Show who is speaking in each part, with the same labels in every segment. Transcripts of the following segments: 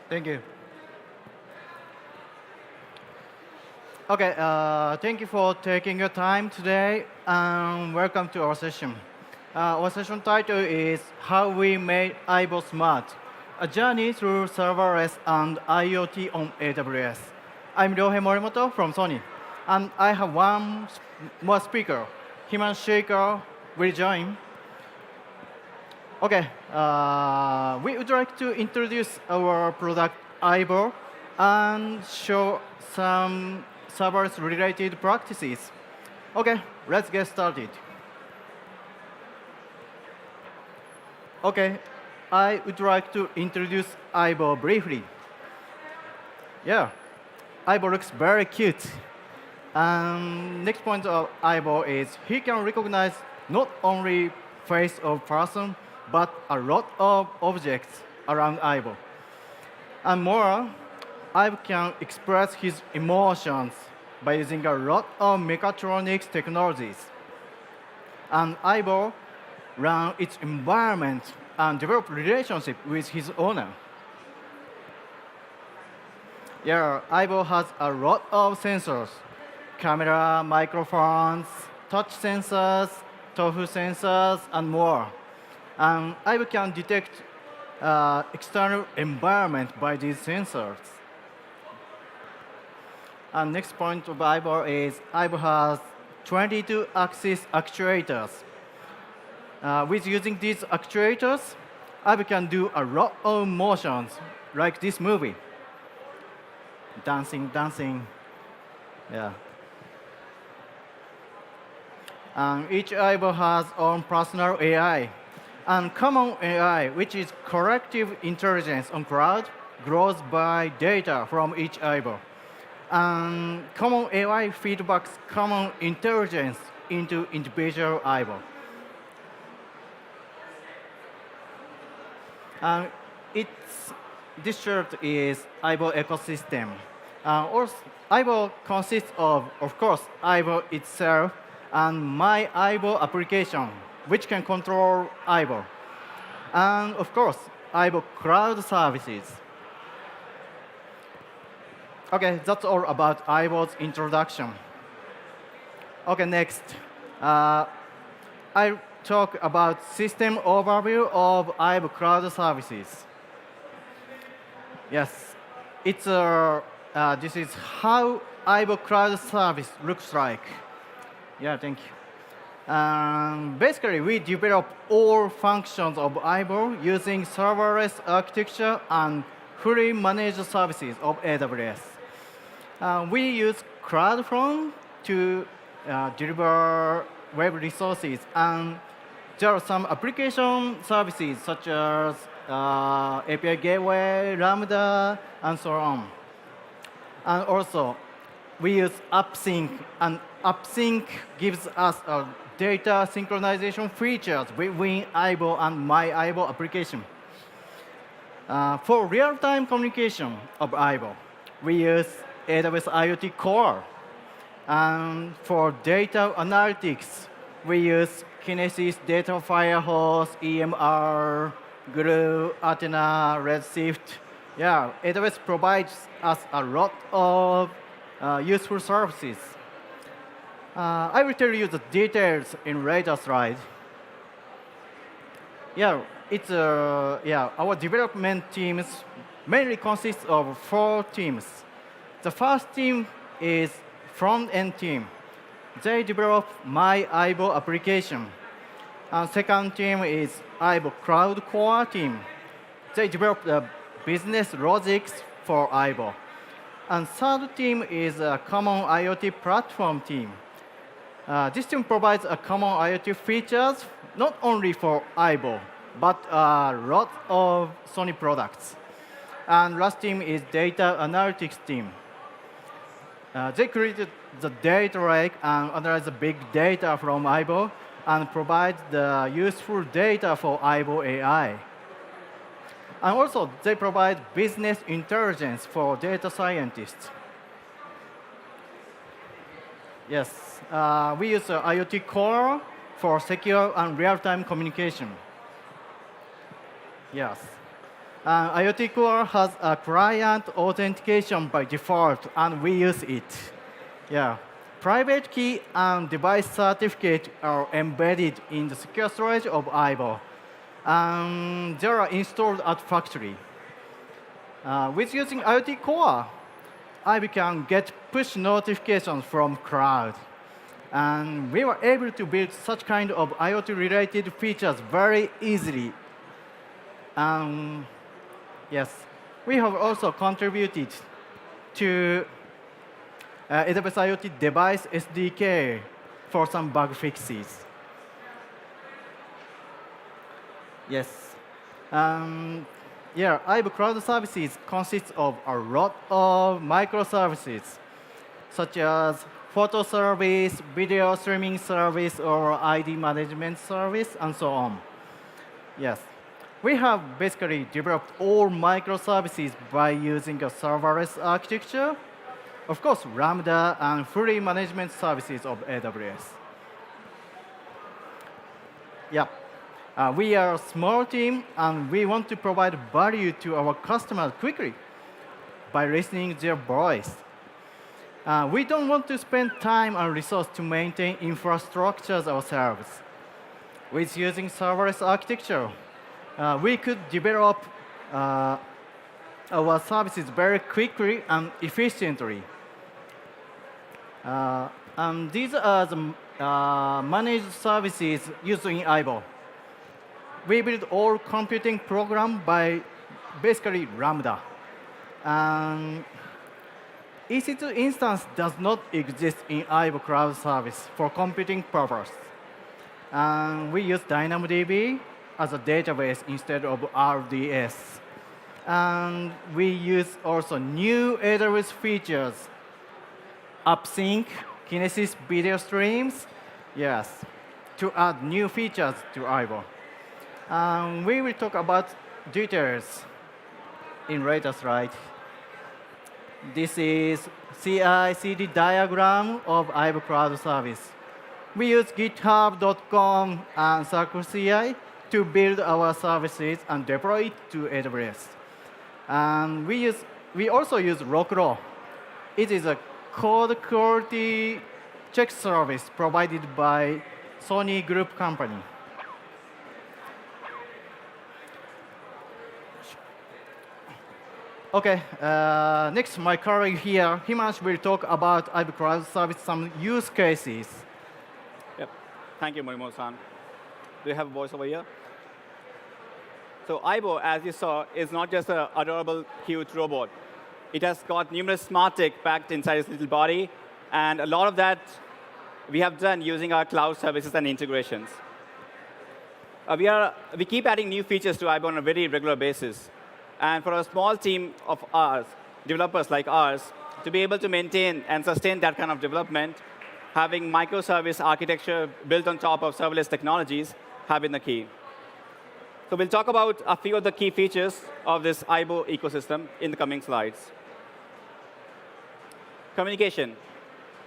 Speaker 1: Thank you. Okay, thank you for taking your time today, and welcome to our session. Our session title is How We Made aibo Smart, a journey through serverless and IoT on AWS. I'm Ryohei Morimoto from Sony, and I have one more speaker, Himan Shaker, will join. Okay, we would like to introduce our product aibo and show some serverless-related practices. Okay, let's get started. Okay, I would like to introduce aibo briefly. Yeah, aibo looks very cute. And next point of aibo is he can recognize not only face of person, but a lot of objects around aibo. And more, aibo can express his emotions by using a lot of mechatronics technologies. And aibo run its environment and develop relationship with his owner. Yeah, aibo has a lot of sensors: camera, microphones, touch sensors, tofu sensors, and more. And aibo can detect external environment by these sensors. And next point of aibo is aibo has 22 axis actuators. With using these actuators, aibo can do a lot of motions, like this movie. Dancing, dancing. Yeah. And each aibo has own personal AI. And common AI, which is collective intelligence on cloud, grows by data from each aibo. And common AI feedbacks common intelligence into individual aibo. And this chart is aibo ecosystem. Also, aibo consists of course, aibo itself and my aibo application, which can control aibo. And of course, aibo cloud services. Okay, that's all about aibo's introduction. Okay, next. I'll talk about system overview of aibo cloud services. Yes, this is how aibo cloud service looks like. Yeah, thank you. Basically, we develop all functions of aibo using serverless architecture and fully managed services of AWS. We use CloudFront to deliver web resources, and there are some application services such as API Gateway, Lambda, and so on. And also, we use AppSync, and AppSync gives us a data synchronization features between aibo and my aibo application. For real-time communication of aibo, we use AWS IoT Core. And for data analytics, we use Kinesis Data Firehose, EMR, Glue, Athena, Redshift. Yeah, AWS provides us a lot of useful services. I will tell you the details in later slide. Yeah, our development teams mainly consists of 4 teams. The first team is front-end team. They develop my aibo application. And second team is aibo Cloud Core team. They develop the business logics for aibo. And third team is a common IoT platform team. This team provides a common IoT features not only for aibo, but a lot of Sony products. And last team is data analytics team. They created the data lake and analyze the big data from aibo and provide the useful data for aibo AI. And also, they provide business intelligence for data scientists. Yes, we use IoT Core for secure and real-time communication. Yes. IoT Core has a client authentication by default, and we use it. Yeah. Private key and device certificate are embedded in the secure storage of aibo. They are installed at factory. With using IoT Core, I can get push notifications from cloud. And we were able to build such kind of IoT-related features very easily. Yes, we have also contributed to AWS IoT device SDK for some bug fixes. Yes. Yeah, aibo Cloud Services consists of a lot of microservices, such as photo service, video streaming service, or ID management service, and so on. Yes. We have basically developed all microservices by using a serverless architecture. Of course, Lambda and fully management services of AWS. Yeah. We are a small team, and we want to provide value to our customers quickly by listening to their voice. We don't want to spend time and resources to maintain infrastructures ourselves. With using serverless architecture, we could develop our services very quickly and efficiently. And these are the managed services used in aibo. We build all computing program by basically Lambda. And EC2 instance does not exist in aibo Cloud Service for computing purpose. And we use DynamoDB as a database instead of RDS. And we use also new AWS features, AppSync, Kinesis video streams, yes, to add new features to aibo. We will talk about details in later slide. This is CI/CD diagram of aibo Cloud Service. We use github.com and CircleCI to build our services and deploy it to AWS. And we also use Rokro. It is a code quality check service provided by Sony Group company. OK, next, my colleague here, Himash, will talk about aibo Cloud Service, some use cases.
Speaker 2: Yep. Thank you, Morimoto-san. Do you have a voice over here? So aibo, as you saw, is not just an adorable, cute robot. It has got numerous smart tech packed inside its little body. And a lot of that we have done using our cloud services and integrations. We keep adding new features to aibo on a very regular basis. And for a small team of ours, developers like ours, to be able to maintain and sustain that kind of development, having microservice architecture built on top of serverless technologies have been the key. So we'll talk about a few of the key features of this aibo ecosystem in the coming slides. Communication.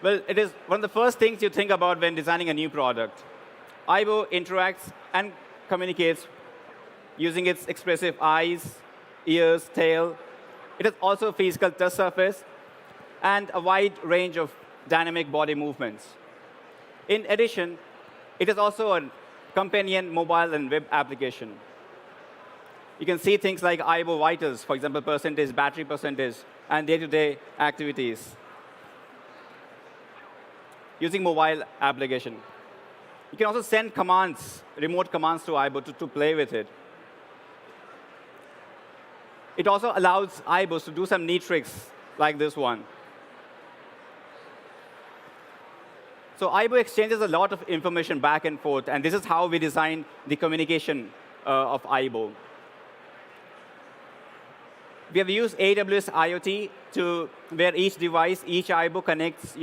Speaker 2: Well, it is one of the first things you think about when designing a new product. aibo interacts and communicates using its expressive eyes, ears, tail. It has also a physical touch surface and a wide range of dynamic body movements. In addition, it is also a companion mobile and web application. You can see things like aibo vitals, for example, percentage, battery percentage, and day-to-day activities using mobile application. You can also send commands, remote commands to aibo to play with it. It also allows aibos to do some neat tricks like this one. So aibo exchanges a lot of information back and forth, and this is how we design the communication of aibo. We have used AWS IoT where each device, each aibo connects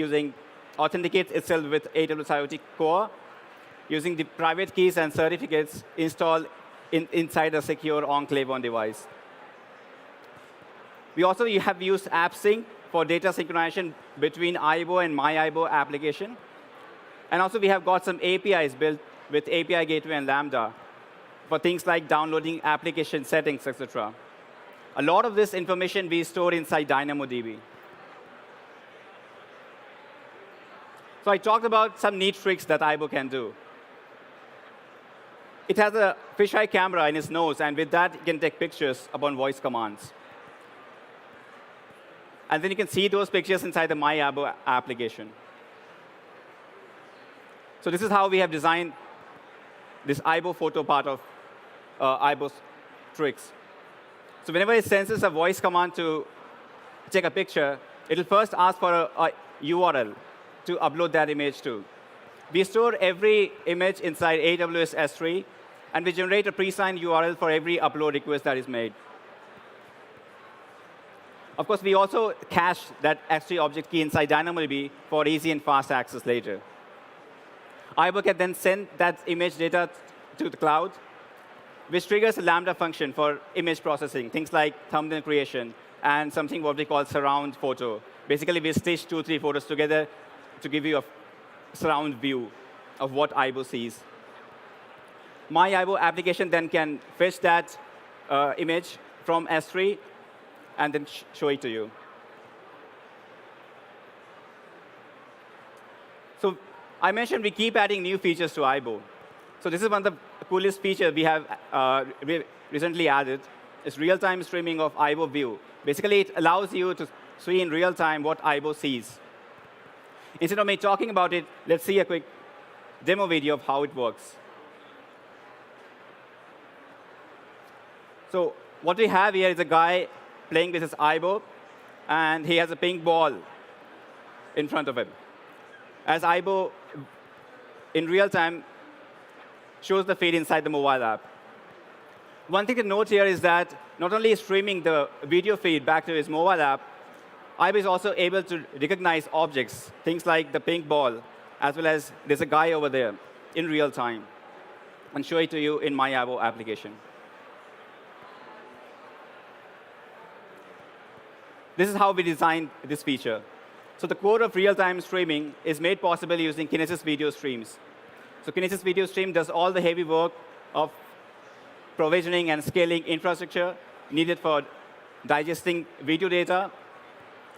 Speaker 2: authenticates itself with AWS IoT Core using the private keys and certificates installed inside a secure enclave on device. We also have used AppSync for data synchronization between aibo and my aibo application. And also, we have got some APIs built with API Gateway and Lambda for things like downloading application settings, etc. A lot of this information we store inside DynamoDB. So I talked about some neat tricks that aibo can do. It has a fisheye camera in its nose, and with that, it can take pictures upon voice commands. And then you can see those pictures inside the MyAibo application. So this is how we have designed this aibo photo part of aibo's tricks. So whenever it senses a voice command to take a picture, it will first ask for a URL to upload that image to. We store every image inside AWS S3, and we generate a pre-signed URL for every upload request that is made. Of course, we also cache that S3 object key inside DynamoDB for easy and fast access later. aibo can then send that image data to the cloud, which triggers a Lambda function for image processing, things like thumbnail creation and something what we call surround photo. Basically, we stitch 2 or 3 photos together to give you a surround view of what aibo sees. MyAibo application then can fetch that image from S3 and then show it to you. So I mentioned we keep adding new features to aibo. So this is one of the coolest features we have recently added. It's real-time streaming of aibo view. Basically, it allows you to see in real time what aibo sees. Instead of me talking about it, let's see a quick demo video of how it works. So what we have here is a guy playing with his aibo, and he has a pink ball in front of him. As aibo, in real time, shows the feed inside the mobile app. One thing to note here is that not only is streaming the video feed back to his mobile app, aibo is also able to recognize objects, things like the pink ball, as well as there's a guy over there in real time, and show it to you in MyAibo application. This is how we designed this feature. So the core of real-time streaming is made possible using Kinesis video streams. So Kinesis video stream does all the heavy work of provisioning and scaling infrastructure needed for digesting video data,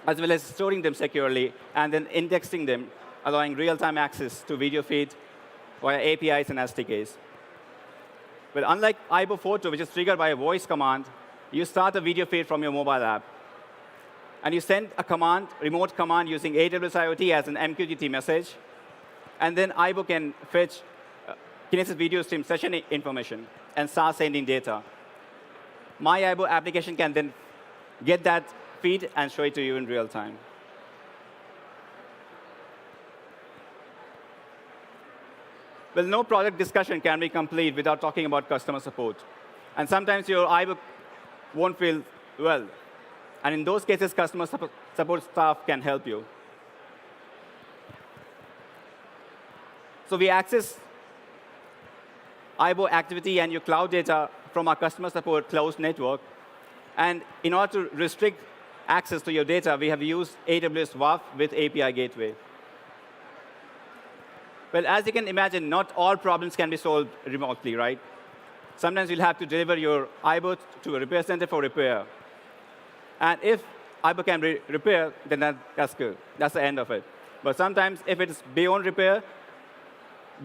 Speaker 2: as well as storing them securely, and then indexing them, allowing real-time access to video feed via APIs and SDKs. But unlike aibo photo, which is triggered by a voice command, you start a video feed from your mobile app. And you send a command, remote command, using AWS IoT as an MQTT message. And then aibo can fetch Kinesis video stream session information and start sending data. MyAibo application can then get that feed and show it to you in real time. Well, no product discussion can be complete without talking about customer support. And sometimes your aibo won't feel well. And in those cases, customer support staff can help you. So we access aibo activity and your cloud data from our customer support closed network. And in order to restrict access to your data, we have used AWS WAF with API gateway. Well, as you can imagine, not all problems can be solved remotely, right? Sometimes you'll have to deliver your aibo to a repair center for repair. And if aibo can repair, then that's good. That's the end of it. But sometimes, if it's beyond repair,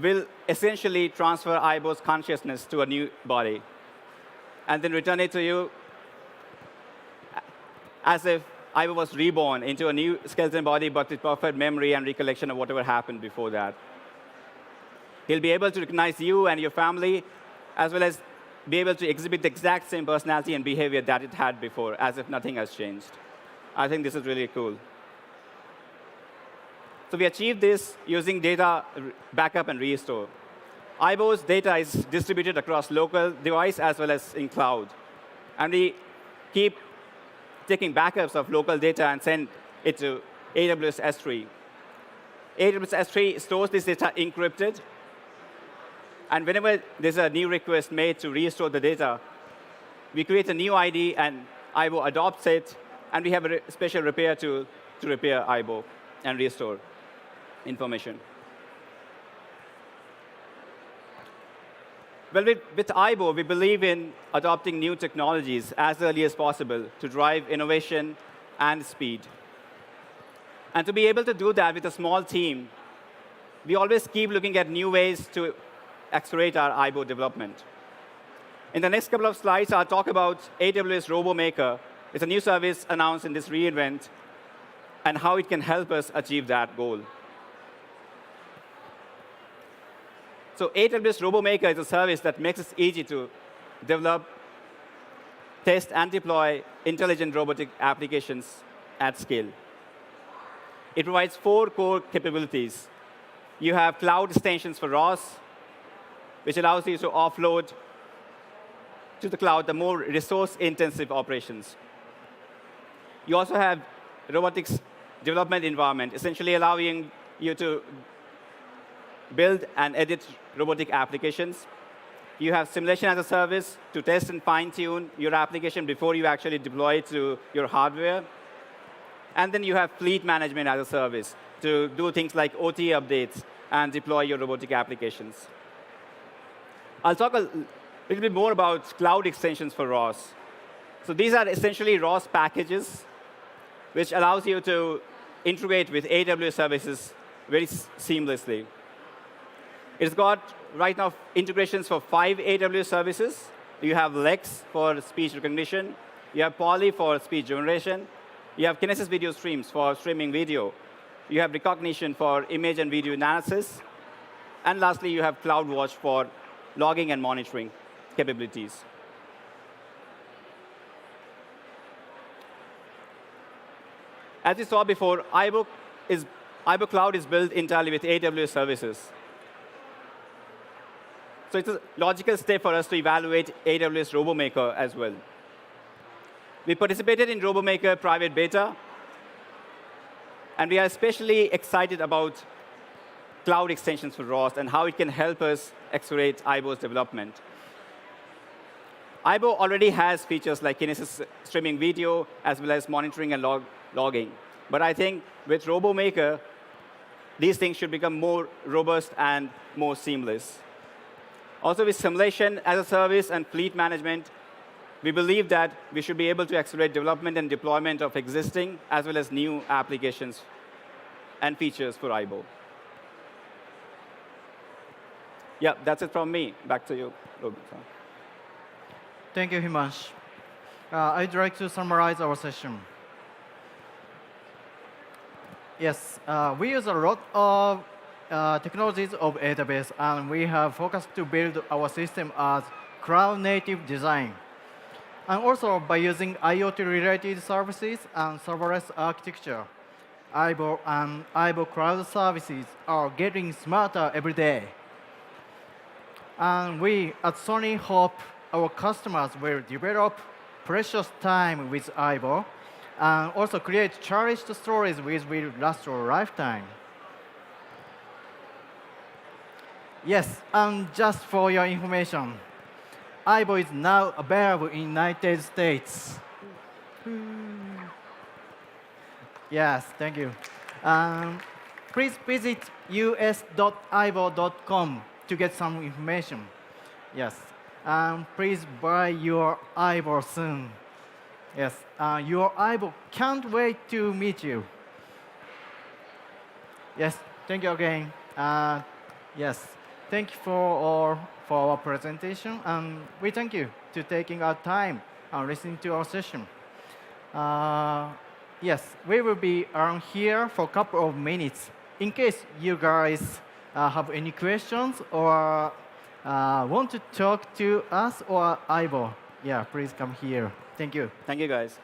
Speaker 2: we'll essentially transfer aibo's consciousness to a new body, and then return it to you as if aibo was reborn into a new skeleton body, but with perfect memory and recollection of whatever happened before that. He'll be able to recognize you and your family, as well as be able to exhibit the exact same personality and behavior that it had before, as if nothing has changed. I think this is really cool. So we achieved this using data backup and restore. aibo's data is distributed across local device as well as in cloud. And we keep taking backups of local data and send it to AWS S3. AWS S3 stores this data encrypted. And whenever there's a new request made to restore the data, we create a new ID, and aibo adopts it. And we have a special repair tool to repair aibo and restore information. Well, with aibo, we believe in adopting new technologies as early as possible to drive innovation and speed. And to be able to do that with a small team, we always keep looking at new ways to accelerate our aibo development. In the next couple of slides, I'll talk about AWS Robo Maker. It's a new service announced in this re:Invent, and how it can help us achieve that goal. So AWS Robo Maker is a service that makes it easy to develop, test, and deploy intelligent robotic applications at scale. It provides 4 core capabilities. You have cloud extensions for ROS, which allows you to offload to the cloud the more resource-intensive operations. You also have robotics development environment, essentially allowing you to build and edit robotic applications. You have simulation as a service to test and fine-tune your application before you actually deploy it to your hardware. And then you have fleet management as a service to do things like OT updates and deploy your robotic applications. I'll talk a little bit more about cloud extensions for ROS. So these are essentially ROS packages, which allows you to integrate with AWS services very seamlessly. It's got, right now, integrations for 5 AWS services. You have Lex for speech recognition. You have Poly for speech generation. You have Kinesis video streams for streaming video. You have Recognition for image and video analysis. And lastly, you have CloudWatch for logging and monitoring capabilities. As you saw before, aibo Cloud is built entirely with AWS services. So it's a logical step for us to evaluate AWS RoboMaker as well. We participated in RoboMaker private beta, and we are especially excited about cloud extensions for ROS and how it can help us accelerate aibo's development. Aibo already has features like Kinesis streaming video, as well as monitoring and logging. But I think with RoboMaker, these things should become more robust and more seamless. Also, with simulation as a service and fleet management, we believe that we should be able to accelerate development and deployment of existing as well as new applications and features for aibo. Yeah, that's it from me. Back to you, Robin.
Speaker 1: Thank you, Himansh. I'd like to summarize our session. Yes, we use a lot of technologies of AWS, and we have focused to build our system as cloud-native design. And also, by using IoT-related services and serverless architecture, aibo and aibo cloud services are getting smarter every day. And we at Sony hope our customers will develop precious time with aibo and also create cherished stories which will last a lifetime. Yes, and just for your information, aibo is now available in United States. Yes, thank you. Please visit us.aibo.com to get some information. Yes, please buy your aibo soon. Yes, your aibo can't wait to meet you. Yes, thank you again. Yes, thank you for our presentation, and we thank you to taking our time and listening to our session. Yes, we will be around here for a couple of minutes in case you guys have any questions or want to talk to us or aibo. Yeah, please come here. Thank you.
Speaker 2: Thank you, guys.